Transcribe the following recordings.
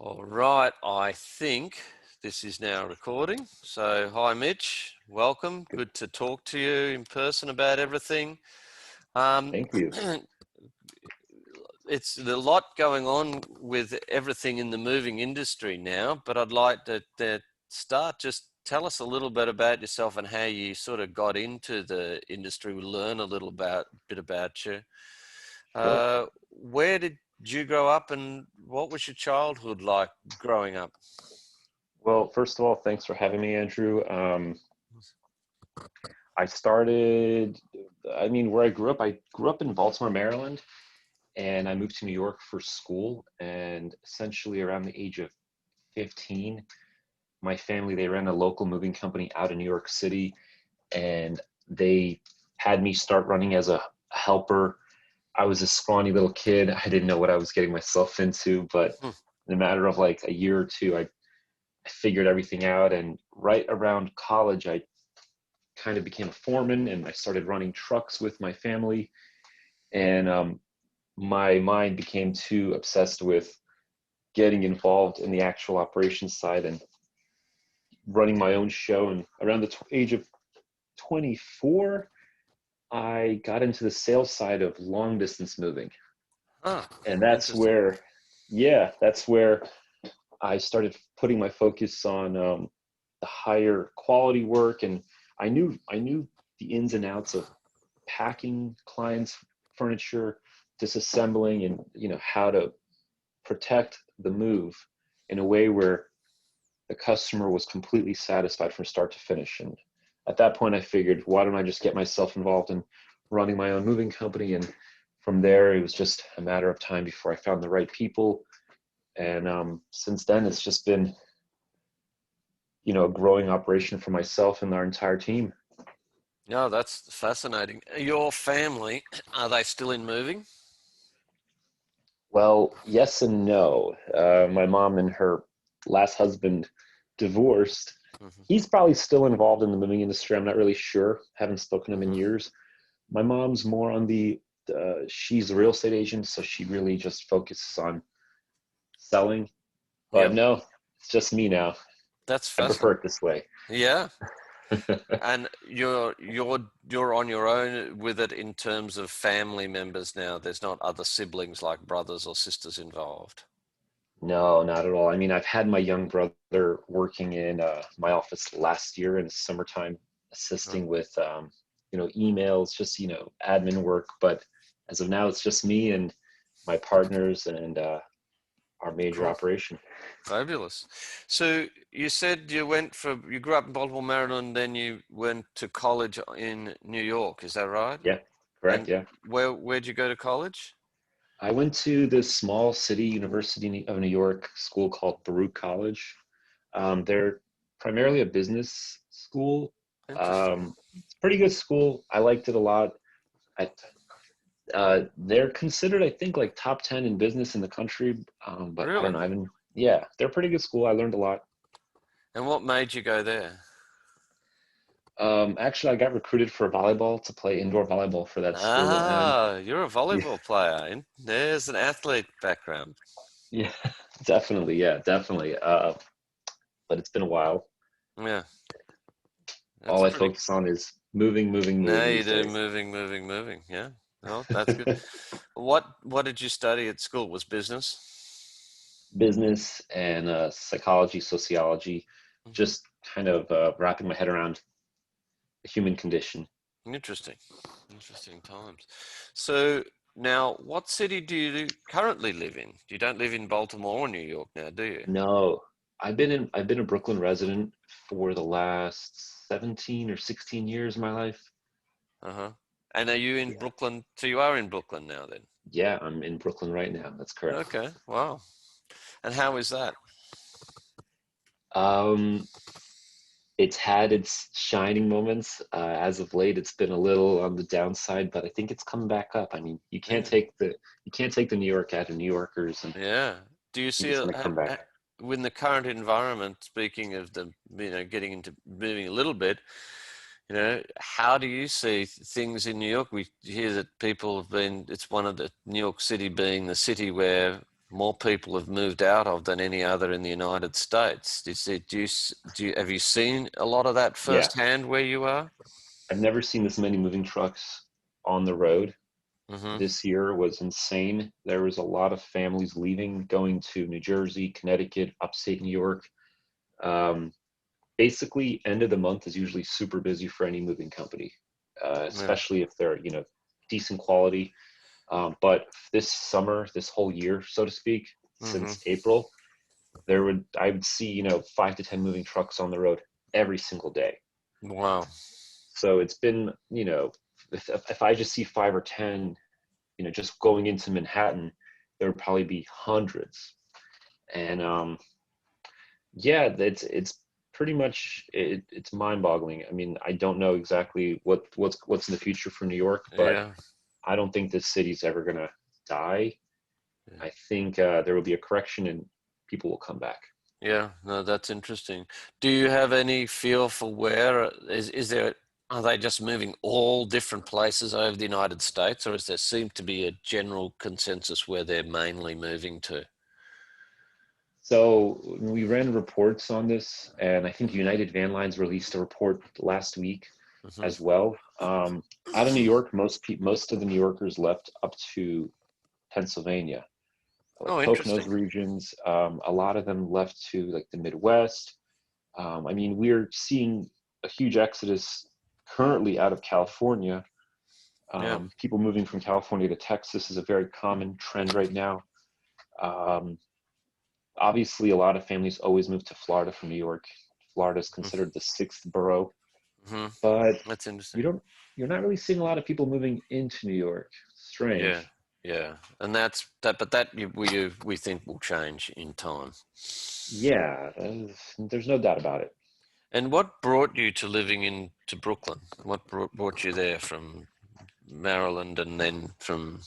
All right, I think this is now recording. So, hi Mitch, welcome. Good to talk to you in person about everything. Thank you. It's a lot going on with everything in the moving industry now, but I'd like to start. Just tell us a little bit about yourself and how you sort of got into the industry. We'll learn a little bit about you. Sure. Where did you grow up, and what was your childhood like growing up? Well, first of all, thanks for having me, Andrew. I started, where I grew up in Baltimore, Maryland, and I moved to New York for school. And essentially around the age of 15, my family, they ran a local moving company out of New York City, and they had me start running as a helper. I was a scrawny little kid. I didn't know what I was getting myself into, but in a matter of like a year or two, I figured everything out. And right around college, I kind of became a foreman and I started running trucks with my family. And my mind became too obsessed with getting involved in the actual operations side and running my own show. And around the age of 24, I got into the sales side of long distance moving. And that's Interesting. where, that's where I started putting my focus on the higher quality work. And I knew the ins and outs of packing clients' furniture, disassembling, and how to protect the move in a way where the customer was completely satisfied from start to finish. And at that point, I figured, why don't I just get myself involved in running my own moving company? And from there, it was just a matter of time before I found the right people. And since then, it's just been, a growing operation for myself and our entire team. Yeah, that's fascinating. Your family, are they still in moving? Well, yes and no. My mom and her last husband divorced. He's probably still involved in the moving industry. I'm not really sure. Haven't spoken to him in years. My mom's more on she's a real estate agent, so she really just focuses on selling. But Yep, no, it's just me now. that's I prefer fascinating. it this way. Yeah, and you're on your own with it in terms of family members now. There's not other siblings like brothers or sisters involved. No, not at all. I've had my young brother working in my office last year in the summertime, Huh. assisting with, emails, just, admin work. But as of now, it's just me and my partners and our major Cool. operation. Fabulous. So you said you grew up in Baltimore, Maryland, then you went to college in New York. Is that right? Yeah, correct. And Yeah. where'd you go to college? I went to this small city University of New York school called Baruch College. They're primarily a business school. Interesting. It's a pretty good school. I liked it a lot. I, they're considered, I think, like top 10 in business in the country. But I don't Really? know. Yeah, they're a pretty good school. I learned a lot. And what made you go there? Actually, I got recruited for volleyball to play indoor volleyball for that school. And Ah, you're a yeah, volleyball player. And there's an athlete background. yeah, definitely. Yeah, definitely. But it's been a while. Yeah, that's All I pretty. focus on is moving, moving, Now moving you these do days. moving, moving, moving. Yeah. Well, that's good. What did you study at school? Was business? Business and psychology, sociology, Mhm. just kind of wrapping my head around the human condition. Interesting. Interesting times. So now, what city do you currently live in? You don't live in Baltimore or New York now, do you? No, I've been a Brooklyn resident for the last 17 or 16 years of my life. Uh-huh. And are you in Yeah. Brooklyn? So you are in Brooklyn now then? Yeah, I'm in Brooklyn right now. That's correct. Okay. Wow. And how is that? Um, it's had its shining moments. As of late, it's been a little on the downside, but I think it's coming back up. Yeah. You can't take the New York out of New Yorkers, and I Yeah. Do you think see it's going to come back. in the current environment, speaking of getting into moving a little bit, how do you see things in New York? We hear that people have been, it's one of the New York City being the city where more people have moved out of than any other in the United States. Have you seen a lot of that Yeah, firsthand where you are? I've never seen this many moving trucks on the road. Mm-hmm. This year was insane. There was a lot of families leaving, going to New Jersey, Connecticut, upstate New York. Um, Basically, end of the month is usually super busy for any moving company, Yeah. especially if they're decent quality. But this summer, this whole year, so to speak, Mm-hmm. since April, I would see 5 to 10 moving trucks on the road every single day. Wow. So it's been if I just see 5 or 10, just going into Manhattan, there would probably be hundreds. And yeah, it's pretty much it's mind-boggling. I mean, I don't know exactly what's in the future for New York, but Yeah. I don't think this city's ever gonna die. Yeah. I think there will be a correction and people will come back. Yeah, no, that's interesting. Do you have any feel for where is there? Are they just moving all different places over the United States, or does there seem to be a general consensus where they're mainly moving to? So we ran reports on this, and I think United Van Lines released a report last week Hmm. as well. Out of New York, most of the New Yorkers left up to Pennsylvania, like Oh, Poconos interesting. regions. A lot of them left to like the Midwest. I mean, we're seeing a huge exodus currently out of California. Yeah. People moving from California to Texas is a very common trend right now. Um, Obviously, a lot of families always move to Florida from New York. Florida is considered the sixth borough, Mm-hmm. but That's you interesting. don't you're not really seeing a lot of people moving into New York. Yeah, Strange. yeah, and that's that. But that we think will change in time. Yeah, there's no doubt about it. And what brought you to living into Brooklyn? What brought you there from Maryland and then from?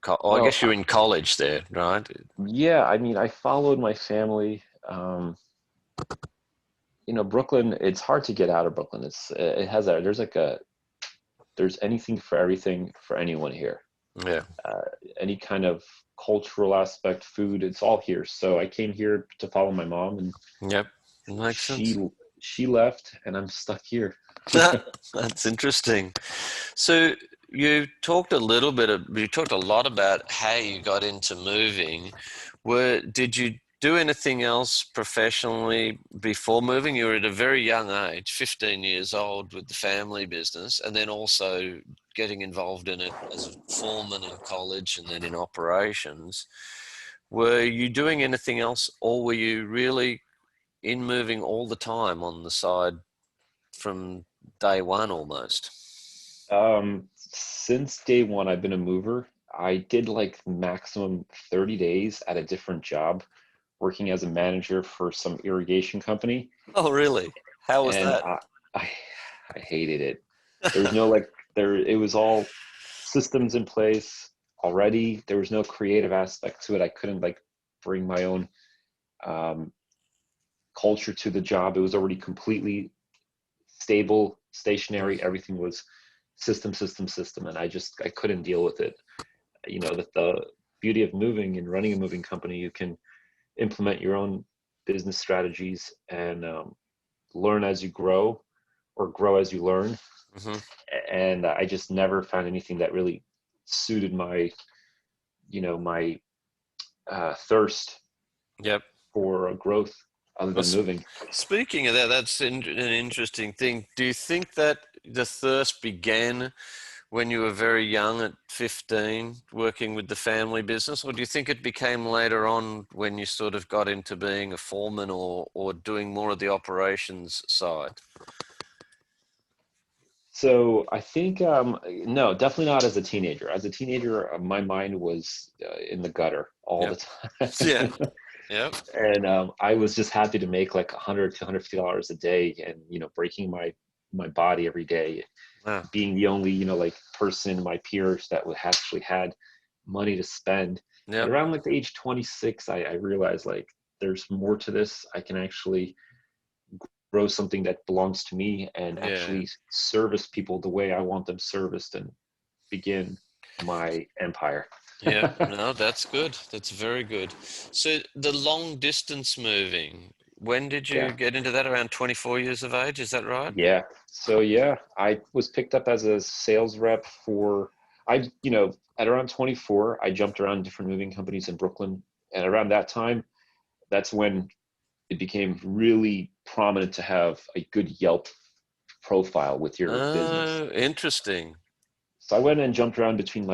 Oh, I Well, guess you're in college there, right? yeah, I mean, I followed my family. Brooklyn. It's hard to get out of Brooklyn. It has a there's anything for everything for anyone here. Yeah. Uh, any kind of cultural aspect, food, it's all here. So I came here to follow my mom, and Yep. Makes she sense. she left, and I'm stuck here. That's interesting. So you talked a lot about how you got into moving. Did you do anything else professionally before moving? You were at a very young age, 15 years old with the family business, and then also getting involved in it as a foreman in college and then in operations. Were you doing anything else, or were you really in moving all the time on the side from day one almost? Since day one, I've been a mover. I did like maximum 30 days at a different job, working as a manager for some irrigation company, Oh, really? How was and that? I, I hated it. There was no like there. It was all systems in place already. There was no creative aspect to it. I couldn't like bring my own um, culture to the job. It was already completely stable, stationary. Everything was system, and I couldn't deal with it. The beauty of moving and running a moving company, you can implement your own business strategies and learn as you grow, or grow as you learn. Hmm. And I just never found anything that really suited my thirst Yep. for growth other Well, than moving. speaking of that, that's an interesting thing. Do you think that the thirst began when you were very young at 15, working with the family business, or do you think it became later on when you sort of got into being a foreman or doing more of the operations side? So I think no, definitely not as a teenager. As a teenager, my mind was in the gutter all the Yep. Yeah. time, Yep. and I was just happy to make like 100 to $150 a day, and breaking my body every day, Wow. being the only like person in my peers that would actually had money to spend. And Yep. around like the age 26, I realized like there's more to this. I can actually grow something that belongs to me and Yeah. actually service people the way I want them serviced and begin my empire. Yeah, no, that's good. That's very good. So the long distance moving, when did you Yeah. get into that? Around 24 years of age, is that right? Yeah. So yeah, I was picked up as a sales rep for at around 24, I jumped around different moving companies in Brooklyn. And around that time, that's when it became really prominent to have a good Yelp profile with your business. Oh, interesting. So I went and jumped around between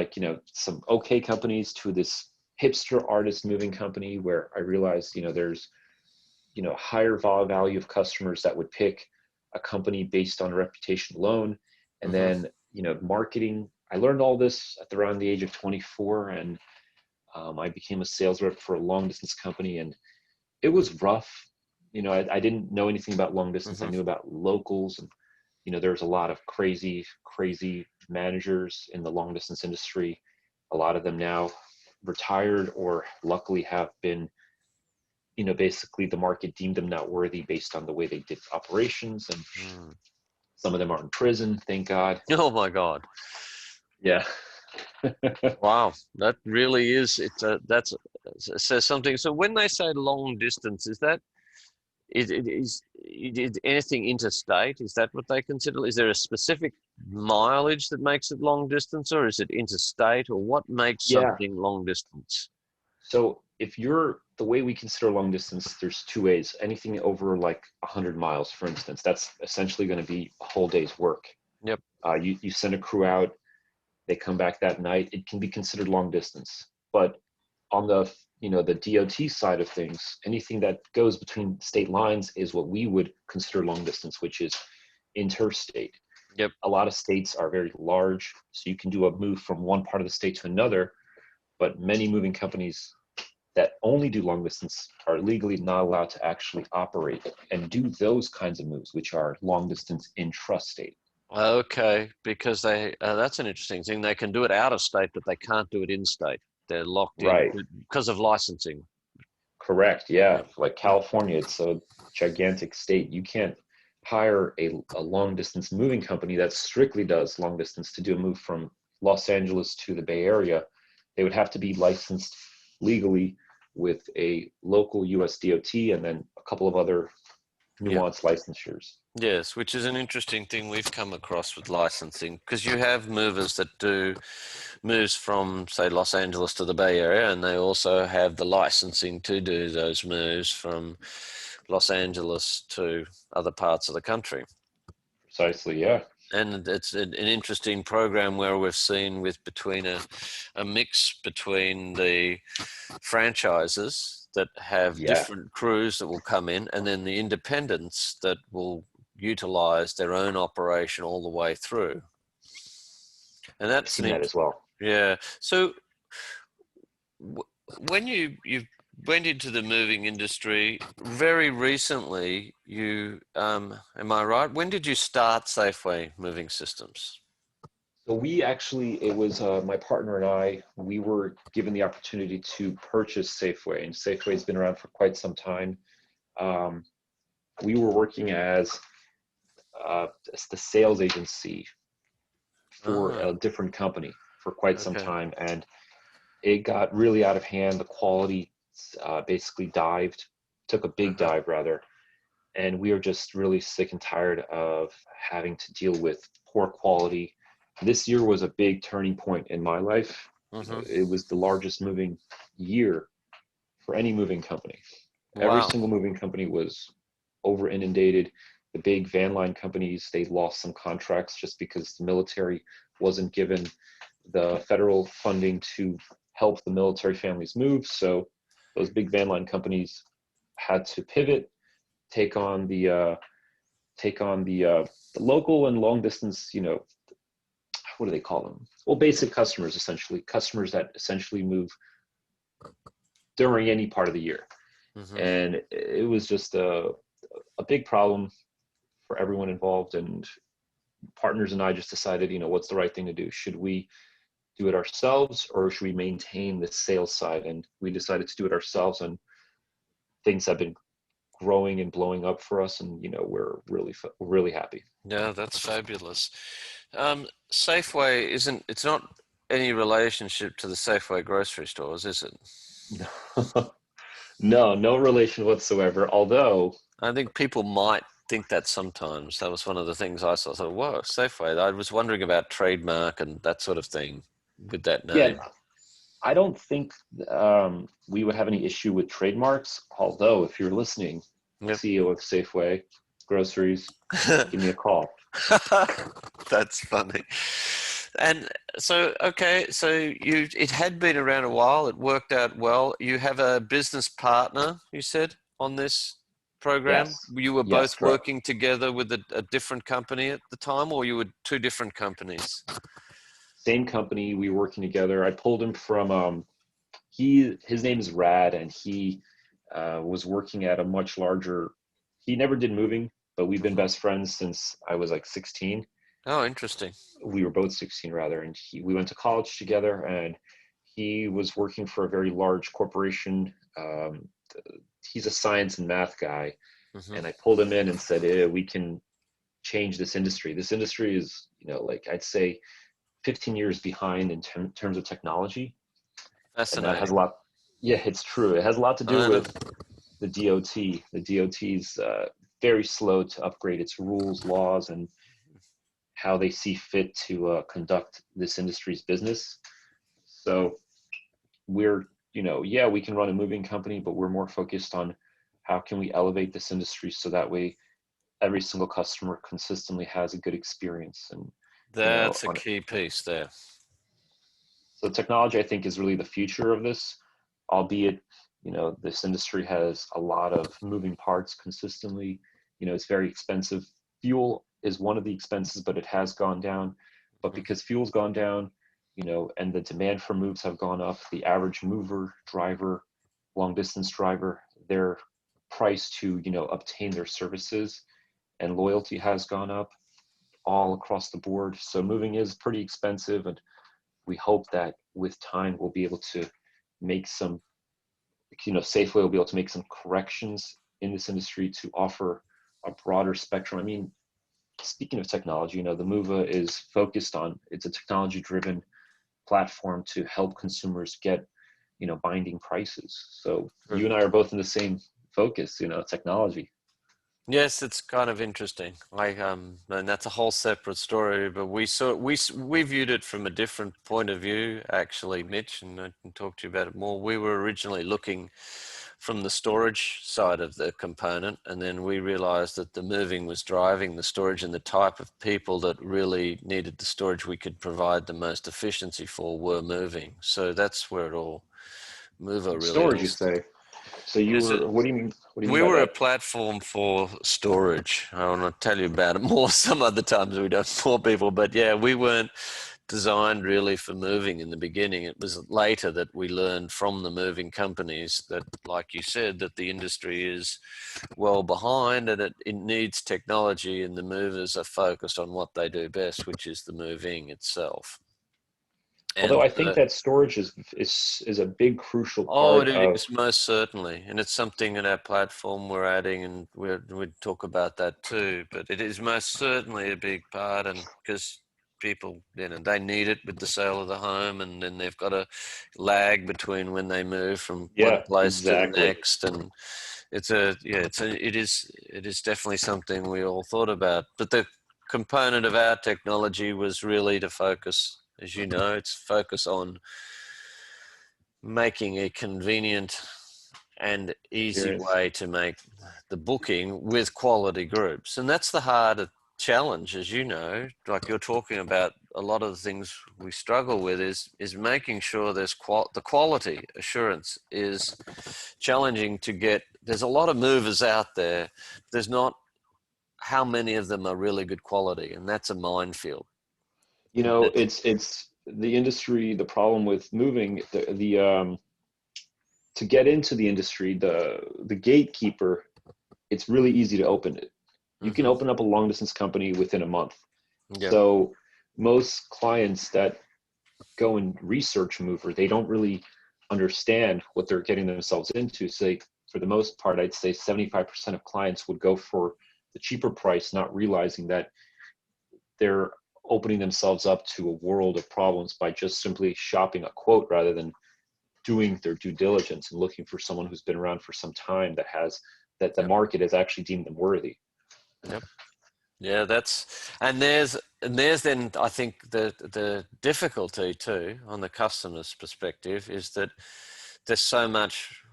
some okay companies to this hipster artist moving company where I realized, there's, higher value of customers that would pick a company based on reputation alone. And Hmm. then, marketing. I learned all this at around the age of 24, and I became a sales rep for a long distance company, and it was rough. I didn't know anything about long distance. I Hmm. knew about locals, and there's a lot of crazy managers in the long distance industry. A lot of them now retired or luckily have been, basically the market deemed them not worthy based on the way they did operations, and Mm. some of them are in prison, thank God. Oh my God. Yeah. Wow, that really is says something. So when they say long distance, is that it anything interstate? Is that what they consider? Is there a specific mileage that makes it long distance, or is it interstate, or what makes Yeah. something long distance? So if you're the way we consider long distance, there's two ways. Anything over like 100 miles, for instance, that's essentially going to be a whole day's work. Yep. You send a crew out, they come back that night. It can be considered long distance. But on the DOT side of things, anything that goes between state lines is what we would consider long distance, which is interstate. Yep. A lot of states are very large, so you can do a move from one part of the state to another, but many moving companies that only do long distance are legally not allowed to actually operate and do those kinds of moves, which are long distance intrastate. Okay, because they that's an interesting thing. They can do it out of state, but they can't do it in state. They're locked in Right. because of licensing. Correct. Yeah. Yep. Like California, it's a gigantic state. You can't hire a long distance moving company that strictly does long distance to do a move from Los Angeles to the Bay Area. They would have to be licensed legally with a local US DOT and then a couple of other Yep. nuanced licensures. Yes, which is an interesting thing we've come across with licensing because you have movers that do moves from, say, Los Angeles to the Bay Area, and they also have the licensing to do those moves from Los Angeles to other parts of the country. Precisely. Yeah. And it's an interesting program where we've seen with between a mix between the franchises that have Yeah. different crews that will come in, and then the independents that will utilize their own operation all the way through. And I've that's seen that as well. yeah. So when you went into the moving industry very recently, you am I right? When did you start Safeway Moving Systems? So it was my partner and I, we were given the opportunity to purchase Safeway, and Safeway's been around for quite some time. Um, we were working as the sales agency for Ah, a different company for quite some okay. time, and it got really out of hand. The quality basically took a big Uh-huh. dive rather, and we are just really sick and tired of having to deal with poor quality. This year was a big turning point in my life. Hmm. It was the largest moving year for any moving company. Every Wow. single moving company was over inundated. The big van line companies, they lost some contracts just because the military wasn't given the federal funding to help the military families move. So those big van line companies had to pivot, take on the local and long distance, what do they call them? Well, basic customers, essentially, customers that essentially move during any part of the year. Hmm. And it was just a big problem for everyone involved. And partners and I just decided, what's the right thing to do? Should we do it ourselves or should we maintain the sales side? And we decided to do it ourselves. And things have been growing and blowing up for us. And, we're really happy. Yeah, that's fabulous. Safeway isn't. It's not. any relationship to the Safeway grocery stores, is it? No, no relation whatsoever. Although, I think people might think that sometimes. That was one of the things I saw. I thought, whoa, Safeway. I was wondering about trademark and that sort of thing with that yeah, name. I don't think we would have any issue with trademarks. Although, if you're listening, Yep. CEO of Safeway Groceries, give me a call. That's funny. And so, okay, so it had been around a while. It worked out well. You have a business partner, you said, on this program. Yes, You were yes, both correct. working together with a different company at the time, or you were two different companies? Same company. We were working together. I pulled him from his name is Rad, and he was working at a much larger. He never did moving, but we've been Mhm. best friends since I was like 16. Oh, interesting. We were both 16 rather, and we went to college together. And he was working for a very large corporation. He's a science and math guy, Hmm. and I pulled him in and said, "We can change this industry. This industry is, like I'd say, 15 years behind in terms of technology." And that has Fascinating. a lot. Yeah, it's true. It has a lot to do I know. with the DOT. The DOT's very slow to upgrade its rules, laws, and how they see fit to conduct this industry's business. So we're, yeah, we can run a moving company, but we're more focused on how can we elevate this industry so that way every single customer consistently has a good experience. And That's a on key piece there. so technology, I think, is really the future of this, albeit, this industry has a lot of moving parts consistently. It's very expensive. Fuel is one of the expenses, but it has gone down. But Mhm. because fuel's gone down, and the demand for moves have gone up, the average mover, driver, long distance driver, their price to, obtain their services and loyalty has gone up all across the board. So moving is pretty expensive, and we hope that with time we'll be able to make some, Safeway will be able to make some corrections in this industry to offer a broader spectrum. I mean, speaking of technology, the Muva is focused on, it's a technology driven platform to help consumers get, binding prices. So True. you and I are both in the same focus, technology. Yes, it's kind of interesting. And that's a whole separate story. But we viewed it from a different point of view, actually, Mitch, and I can talk to you about it more. We were originally looking from the storage side of the component, and then we realized that the moving was driving the storage, and the type of people that really needed the storage we could provide the most efficiency for were moving. So that's where it all Mover really Storage, all. you say? So you Yes, were, what do you mean? What do you mean we by were a that? platform for storage. I want to tell you about it more some other times we don't bore people, but yeah, we weren't designed really for moving in the beginning. It was later that we learned from the moving companies that, like you said, that the industry is well behind and it needs technology, and the movers are focused on what they do best, which is the moving itself. Although And I think that storage is a big crucial oh, part it of. is most certainly, and it's something in our platform we're adding, and we'd talk about that too. But it is most certainly a big part, and because people, they need it with the sale of the home, and then they've got a lag between when they move from one Yeah, place to the exactly. next, and it is definitely something we all thought about. But the component of our technology was really to focus, as you know, it's focus on making a convenient and easy Experience. way to make the booking with quality groups. And that's the harder challenge, as you know, like you're talking about. A lot of the things we struggle with is making sure there's the quality assurance is challenging to get. There's a lot of movers out there. There's not how many of them are really good quality, and that's a minefield. It's the industry. The problem with moving the to get into the industry, the gatekeeper. It's really easy to open it. You can Mm-hmm. open up a long distance company within a month. Yeah. So most clients that go and research mover, they don't really understand what they're getting themselves into. So for the most part, I'd say 75% of clients would go for the cheaper price, not realizing that they're opening themselves up to a world of problems by just simply shopping a quote rather than doing their due diligence and looking for someone who's been around for some time that the Yep. market has actually deemed them worthy. Yep. Yeah, there's then I think the difficulty too on the customer's perspective is that there's so much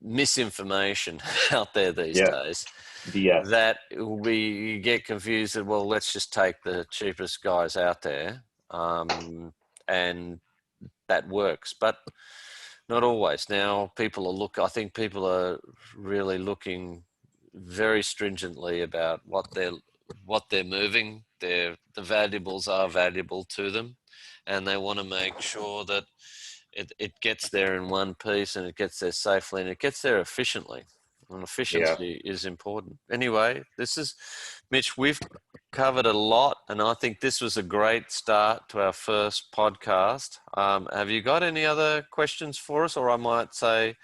misinformation out there these Yeah, days BS. that we get confused that, well, let's just take the cheapest guys out there, and that works, but not always. Now I think people are really looking very stringently about what they're moving. The valuables are valuable to them, and they want to make sure that it gets there in one piece and it gets there safely and it gets there efficiently. And Yeah. efficiency is important. Anyway, this is Mitch. We've covered a lot, and I think this was a great start to our first podcast. Have you got any other questions for us, or I might say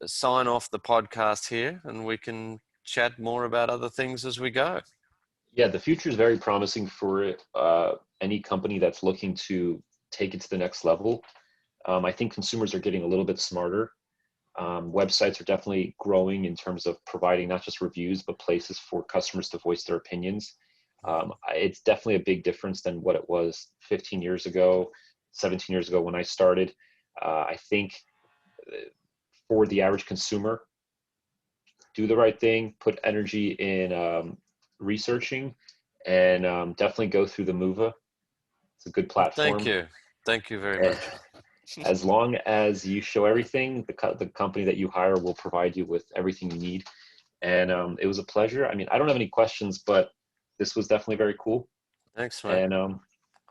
sign off the podcast here, and we can chat more about other things as we go. Yeah, the future is very promising for any company that's looking to take it to the next level. I think consumers are getting a little bit smarter. Websites are definitely growing in terms of providing not just reviews, but places for customers to voice their opinions. It's definitely a big difference than what it was 15 years ago, 17 years ago when I started. I think for the average consumer, do the right thing, put energy in researching, and definitely go through the Muva. It's a good Thank platform. you. Thank you very And much. as long as you show everything, the company that you hire will provide you with everything you need. And it was a pleasure. I mean, I don't have any questions, but this was definitely very cool. Thanks, mate. And All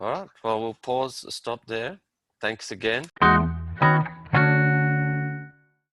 right. Well, we'll stop there. Thanks again.